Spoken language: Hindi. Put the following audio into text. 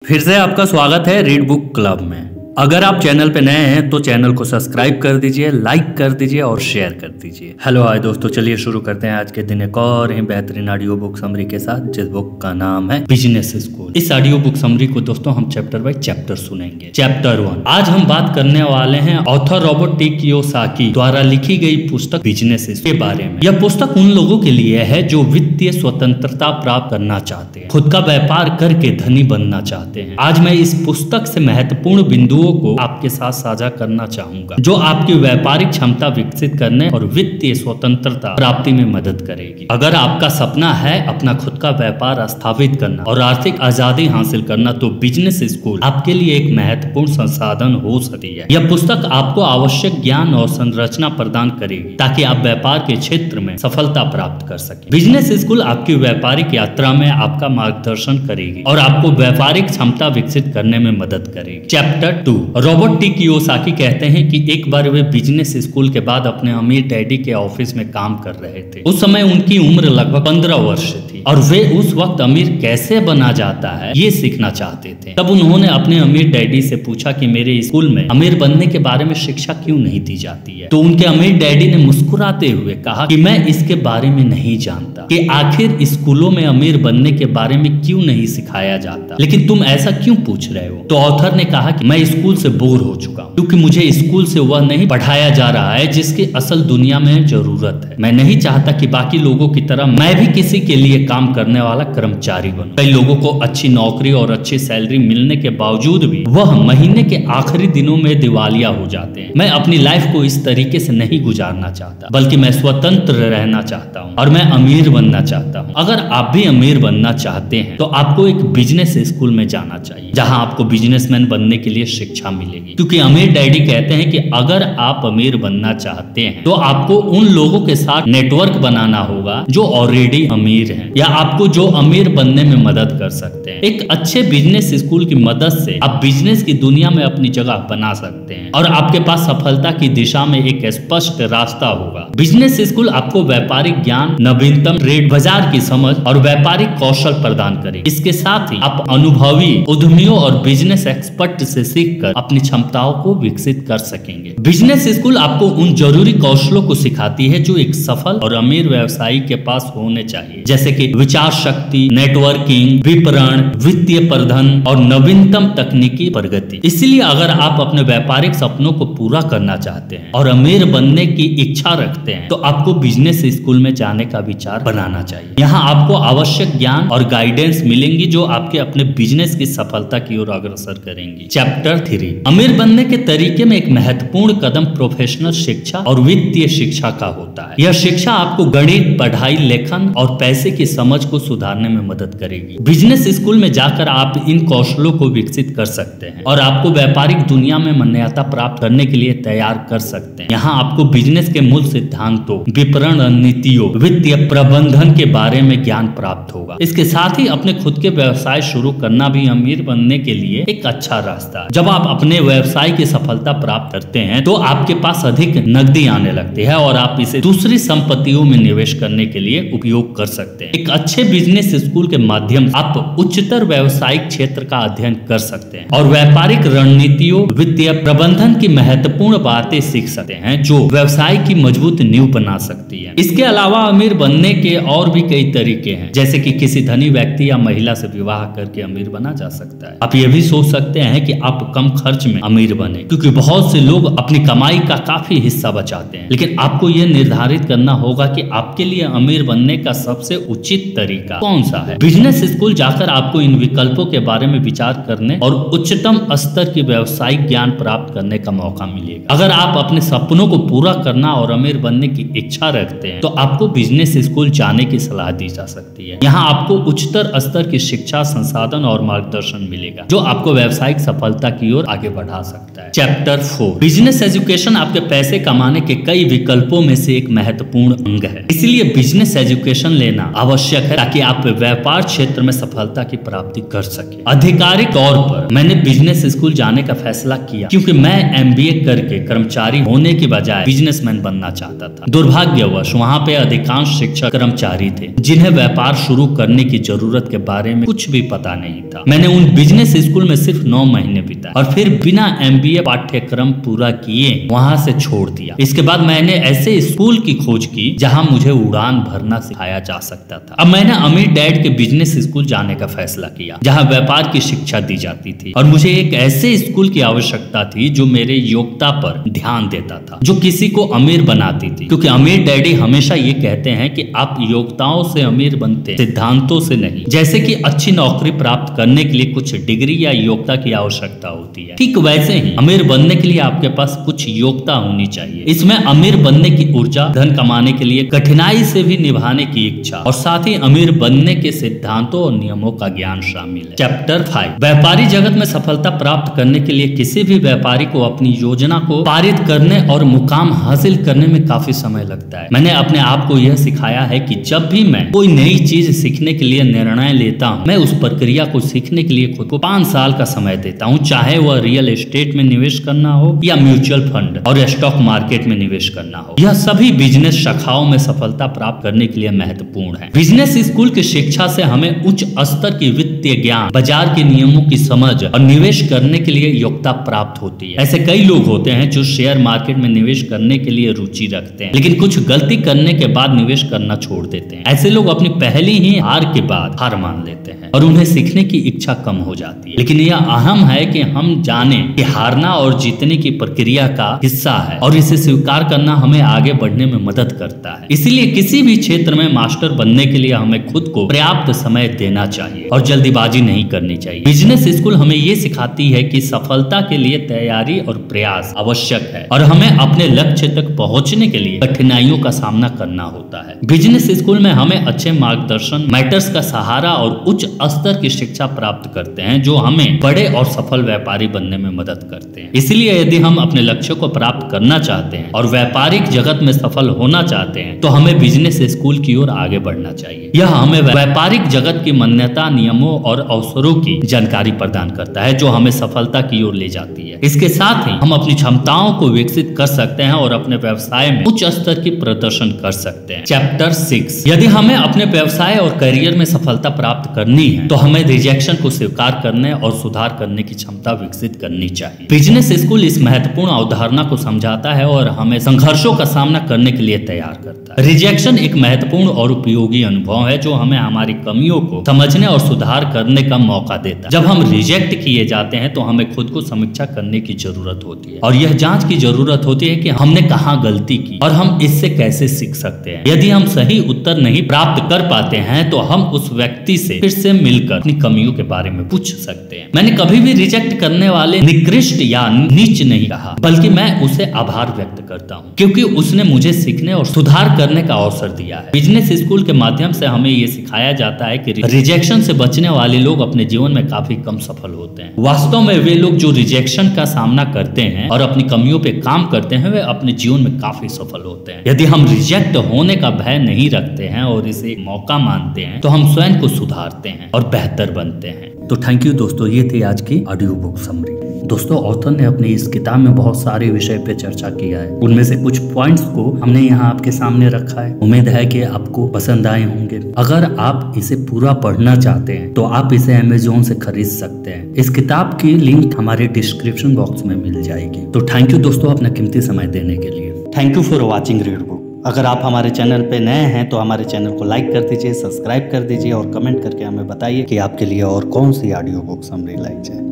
फिर से आपका स्वागत है रीड बुक क्लब में। अगर आप चैनल पे नए हैं तो चैनल को सब्सक्राइब कर दीजिए, लाइक कर दीजिए और शेयर कर दीजिए। हेलो हाय दोस्तों, चलिए शुरू करते हैं आज के दिन एक और ही बेहतरीन ऑडियो बुक समरी के साथ, जिस बुक का नाम है बिजनेस स्कूल। इस ऑडियो बुक समरी को दोस्तों हम चैप्टर बाय चैप्टर सुनेंगे। चैप्टर 1 आज हम बात करने वाले हैं ऑथर रॉबर्ट टी कियोसाकी द्वारा लिखी गई पुस्तक बिजनेस के बारे में। यह पुस्तक उन लोगों के लिए है जो वित्तीय स्वतंत्रता प्राप्त करना चाहते हैं, खुद का व्यापार करके धनी बनना चाहते हैं। आज मैं इस पुस्तक से महत्वपूर्ण बिंदुओं को आपके साथ साझा करना चाहूंगा जो आपकी व्यापारिक क्षमता विकसित करने और वित्तीय स्वतंत्रता प्राप्ति में मदद करेगी। अगर आपका सपना है अपना खुद का व्यापार स्थापित करना और आर्थिक आजादी हासिल करना, तो बिजनेस स्कूल आपके लिए एक महत्वपूर्ण संसाधन हो सकती है। यह पुस्तक आपको आवश्यक ज्ञान और संरचना प्रदान करेगी ताकि आप व्यापार के क्षेत्र में सफलता प्राप्त कर सकें। बिजनेस स्कूल आपकी व्यापारिक यात्रा में आपका मार्गदर्शन करेगी और आपको व्यापारिक क्षमता विकसित करने में मदद करेगी। चैप्टर 2 रॉबर्ट टी कियोसाकी कहते हैं कि एक बार वे बिजनेस स्कूल के बाद अपने अमीर डैडी के ऑफिस में काम कर रहे थे। उस समय उनकी उम्र लगभग 15 वर्ष थी और वे उस वक्त अमीर कैसे बना जाता है ये सीखना चाहते थे। तब उन्होंने अपने अमीर डैडी से पूछा कि मेरे स्कूल में अमीर बनने के बारे में शिक्षा क्यों नहीं दी जाती है। तो उनके अमीर डैडी ने मुस्कुराते हुए कहा कि मैं इसके बारे में नहीं जानता कि आखिर स्कूलों में अमीर बनने के बारे में क्यों नहीं सिखाया जाता, लेकिन तुम ऐसा क्यों पूछ रहे हो। तो ऑथर ने कहा कि मैं स्कूल से बोर हो चुका हूँ क्योंकि मुझे स्कूल से वह नहीं पढ़ाया जा रहा है जिसकी असल दुनिया में जरूरत है। मैं नहीं चाहता कि बाकी लोगों की तरह मैं भी किसी के लिए काम करने वाला कर्मचारी बनूं। कई लोगों को अच्छी नौकरी और अच्छी सैलरी मिलने के बावजूद भी वह महीने के आखिरी दिनों में दिवालिया हो जाते हैं। मैं अपनी लाइफ को इस तरीके से नहीं गुजारना चाहता, बल्कि मैं स्वतंत्र रहना चाहता हूँ और मैं अमीर बनना चाहता हूँ। अगर आप भी अमीर बनना चाहते हैं तो आपको एक बिजनेस स्कूल में जाना चाहिए जहाँ आपको बिजनेसमैन बनने के लिए शिक्षा मिलेगी। क्योंकि अमीर डैडी कहते हैं कि अगर आप अमीर बनना चाहते हैं तो आपको उन लोगों के साथ नेटवर्क बनाना होगा जो ऑलरेडी अमीर हैं या आपको जो अमीर बनने में मदद कर सकते हैं। एक अच्छे बिजनेस स्कूल की मदद से आप बिजनेस की दुनिया में अपनी जगह बना सकते हैं और आपके पास सफलता की दिशा में एक स्पष्ट रास्ता होगा। बिजनेस स्कूल आपको व्यापारिक ज्ञान, नवीनतम ट्रेड, बाजार की समझ और व्यापारिक कौशल प्रदान करेगी। इसके साथ ही आप अनुभवी उद्यमियों और बिजनेस एक्सपर्ट से सीखकर अपनी क्षमताओं को विकसित कर सकेंगे। बिजनेस स्कूल आपको उन जरूरी कौशलों को सिखाती है जो एक सफल और अमीर व्यवसायी के पास होने चाहिए, जैसे कि विचार शक्ति, नेटवर्किंग, विपणन, वित्तीय प्रबंधन और नवीनतम तकनीकी प्रगति। इसलिए अगर आप अपने व्यापारिक सपनों को पूरा करना चाहते हैं और अमीर बनने की इच्छा रखते हैं तो आपको बिजनेस स्कूल में जाने का विचार बनाना चाहिए। यहाँ आपको आवश्यक ज्ञान और गाइडेंस मिलेंगी जो आपके अपने बिजनेस की सफलता की ओर अग्रसर करेंगी। चैप्टर 3 अमीर बनने के तरीके में एक महत्वपूर्ण कदम प्रोफेशनल शिक्षा और वित्तीय शिक्षा का होता है। यह शिक्षा आपको गणित, पढ़ाई, लेखन और पैसे की समझ को सुधारने में मदद करेगी। बिजनेस स्कूल में जाकर आप इन कौशलों को विकसित कर सकते हैं और आपको व्यापारिक दुनिया में मान्यता प्राप्त करने के लिए तैयार कर सकते हैं। यहाँ आपको बिजनेस के मूल सिद्धांतों, विपणन रणनीतियों, वित्तीय प्रबंधन के बारे में ज्ञान प्राप्त होगा। इसके साथ ही अपने खुद के व्यवसाय शुरू करना भी अमीर बनने के लिए एक अच्छा रास्ता है। जब आप अपने व्यवसाय की सफलता प्राप्त करते हैं तो आपके पास अधिक नकदी आने लगती है और आप इसे दूसरी संपत्तियों में निवेश करने के लिए उपयोग कर सकते हैं। एक अच्छे बिजनेस स्कूल के माध्यम से आप उच्चतर व्यवसायिक क्षेत्र का अध्ययन कर सकते हैं और व्यापारिक रणनीतियों, वित्तीय प्रबंधन की महत्वपूर्ण बातें सीख सकते हैं जो व्यवसाय की मजबूत नींव बना सकती है। इसके अलावा अमीर बनने के और भी कई तरीके हैं, जैसे कि किसी धनी व्यक्ति या महिला से विवाह करके अमीर बना जा सकता है। आप ये भी सोच सकते हैं कि आप कम खर्च में अमीर बने, क्योंकि बहुत से लोग अपनी कमाई का काफी हिस्सा बचाते हैं। लेकिन आपको यह निर्धारित करना होगा कि आपके लिए अमीर बनने का सबसे उचित तरीका कौन सा है। बिजनेस स्कूल जाकर आपको इन विकल्पों के बारे में विचार करने और उच्चतम स्तर की व्यावसायिक ज्ञान प्राप्त करने का मौका मिलेगा। अगर आप अपने सपनों को पूरा करना और अमीर बनने की इच्छा रखते हैं तो आपको बिजनेस स्कूल जाने की सलाह दी जा सकती है। यहाँ आपको उच्चतर स्तर की शिक्षा, संसाधन और मार्गदर्शन मिलेगा जो आपको व्यावसायिक सफलता की ओर आगे बढ़ा सकता है। है। चैप्टर 4 बिजनेस एजुकेशन आपके पैसे कमाने के कई विकल्पों में से एक महत्वपूर्ण अंग है, इसलिए बिजनेस एजुकेशन लेना आवश्यक है ताकि आप व्यापार क्षेत्र में सफलता की प्राप्ति कर सके। आधिकारिक तौर पर मैंने बिजनेस स्कूल जाने का फैसला किया क्योंकि मैं MBA करके कर्मचारी होने की बजाय बिजनेसमैन बनना चाहता था। दुर्भाग्यवश वहाँ पे अधिकांश शिक्षक कर्मचारी थे जिन्हें व्यापार शुरू करने की जरूरत के बारे में कुछ भी पता नहीं था। मैंने उन बिजनेस स्कूल में सिर्फ 9 महीने बिताए और फिर बिना MBA पाठ्यक्रम पूरा किए वहाँ से छोड़ दिया। इसके बाद मैंने ऐसे स्कूल की खोज की जहाँ मुझे उड़ान भरना सिखाया जा सकता था। अब मैंने अमीर डैड के बिजनेस स्कूल जाने का फैसला किया जहाँ व्यापार की शिक्षा दी जाती थी और मुझे एक ऐसे स्कूल की आवश्यकता थी जो मेरे योग्यता पर ध्यान देता था, जो किसी को अमीर बनाती थी, क्योंकि अमीर डैडी हमेशा ये कहते हैं कि आप योग्यताओं से अमीर बनते, सिद्धांतों से नहीं। जैसे कि अच्छी नौकरी प्राप्त करने के लिए कुछ डिग्री या योग्यता की आवश्यकता होती है, ठीक वैसे ही अमीर बनने के लिए आपके पास कुछ योग्यता होनी चाहिए। इसमें अमीर बनने की ऊर्जा, धन कमाने के लिए कठिनाई से भी निभाने की इच्छा और साथ ही अमीर बनने के सिद्धांतों और नियमों का ज्ञान शामिल है। चैप्टर 5 व्यापारी जगत में सफलता प्राप्त करने के लिए किसी भी व्यापारी को अपनी योजना को पारित करने और मुकाम हासिल करने में काफी समय लगता है। मैंने अपने आप को यह सिखाया है कि जब भी मैं कोई नई चीज सीखने के लिए निर्णय लेता हूँ, मैं उस प्रक्रिया को सीखने के लिए खुद को 5 साल का समय देता हूँ, चाहे वह रियल एस्टेट में निवेश करना हो या म्यूचुअल फंड और स्टॉक मार्केट में निवेश करना हो। यह सभी बिजनेस शाखाओं में सफलता प्राप्त करने के लिए महत्वपूर्ण है। बिजनेस स्कूल की शिक्षा से हमें उच्च स्तर की वित्तीय ज्ञान, बाजार के नियमों की समझ और निवेश करने के लिए योग्यता प्राप्त होती है। ऐसे कई लोग होते हैं जो शेयर मार्केट में निवेश करने के लिए रुचि रखते हैं, लेकिन कुछ गलती करने के बाद निवेश करना छोड़ देते हैं। ऐसे लोग अपनी पहली ही हार के बाद हार मान लेते हैं और उन्हें सीखने की इच्छा कम हो जाती है। लेकिन यह अहम है कि हम जाने कि हारना और जीतने की प्रक्रिया का हिस्सा है और इसे स्वीकार करना हमें आगे बढ़ने में मदद करता है। इसलिए किसी भी क्षेत्र में मास्टर बनने के लिए हमें खुद को पर्याप्त समय देना चाहिए और जल्दीबाजी नहीं करनी चाहिए। बिजनेस स्कूल हमें ये सिखाती है कि सफलता के लिए तैयारी और प्रयास आवश्यक है और हमें अपने लक्ष्य तक पहुंचने के लिए कठिनाइयों का सामना करना होता है। बिजनेस स्कूल में हमें अच्छे मार्गदर्शन, मेंटर्स का सहारा और उच्च स्तर की शिक्षा प्राप्त करते हैं जो हमें बड़े और सफल व्यापारी बनने में मदद करते हैं। इसलिए यदि हम अपने लक्ष्यों को प्राप्त करना चाहते हैं और व्यापारिक जगत में सफल होना चाहते हैं तो हमें बिजनेस स्कूल की ओर आगे बढ़ना चाहिए। यह हमें व्यापारिक जगत की मान्यता, नियमों और अवसरों की जानकारी प्रदान करता है जो हमें सफलता की ओर ले जाती है। इसके साथ ही हम अपनी क्षमताओं को विकसित कर सकते हैं और अपने व्यवसाय में उच्च स्तर की प्रदर्शन कर सकते हैं। चैप्टर 6 यदि हमें अपने व्यवसाय और करियर में सफलता प्राप्त करनी है तो हमें रिजेक्शन को स्वीकार करने और सुधार करने की क्षमता विकसित करनी चाहिए। बिजनेस स्कूल इस महत्वपूर्ण अवधारणा को समझाता है और हमें संघर्षों का सामना करने के लिए तैयार करता है। रिजेक्शन एक महत्वपूर्ण और उपयोगी अनुभव है जो हमें हमारी कमियों को समझने और सुधार करने का मौका देता है। जब हम रिजेक्ट किए जाते हैं तो हमें खुद को समीक्षा करने की जरूरत होती है और यह जांच की जरूरत होती है कि हमने कहाँ गलती की और हम इससे कैसे सीख सकते हैं। यदि हम सही उत्तर नहीं प्राप्त कर पाते हैं तो हम उस व्यक्ति से फिर से मिलकर अपनी कमियों के बारे में पूछ सकते हैं। मैंने कभी भी रिजेक्ट करने वाले निकृष्ट या नीच नहीं कहा, बल्कि मैं उसे आभार व्यक्त करता हूँ क्योंकि उसने मुझे सीखने और सुधार करने का अवसर दिया है। बिजनेस स्कूल के माध्यम से हमें ये सिखाया जाता है कि रिजेक्शन से बचने वाले लोग अपने जीवन में काफी कम सफल होते हैं। वास्तव में वे लोग जो रिजेक्शन का सामना करते हैं और अपनी कमियों पे काम करते हैं वे अपने जीवन में काफी सफल होते हैं। यदि हम रिजेक्ट होने का भय नहीं रखते हैं और इसे एक मौका मानते हैं तो हम स्वयं को सुधारते हैं और बेहतर बनते हैं। तो थैंक यू दोस्तों, ये थी आज की ऑडियो बुक समरी। दोस्तों ऑथर ने अपनी इस किताब में बहुत सारे विषय पे चर्चा किया है, उनमें से कुछ पॉइंट्स को हमने यहाँ आपके सामने रखा है। उम्मीद है कि आपको पसंद आए होंगे। अगर आप इसे पूरा पढ़ना चाहते हैं तो आप इसे अमेज़न से खरीद सकते हैं। इस किताब की लिंक हमारे डिस्क्रिप्शन बॉक्स में मिल जाएगी। तो थैंक यू दोस्तों अपना कीमती समय देने के लिए। Thank you for watching read book. अगर आप हमारे चैनल पे नए हैं तो हमारे चैनल को लाइक कर दीजिए, सब्सक्राइब कर दीजिए और कमेंट करके हमें बताइए कि आपके लिए और कौन सी ऑडियो बुक समरी लाई जाए।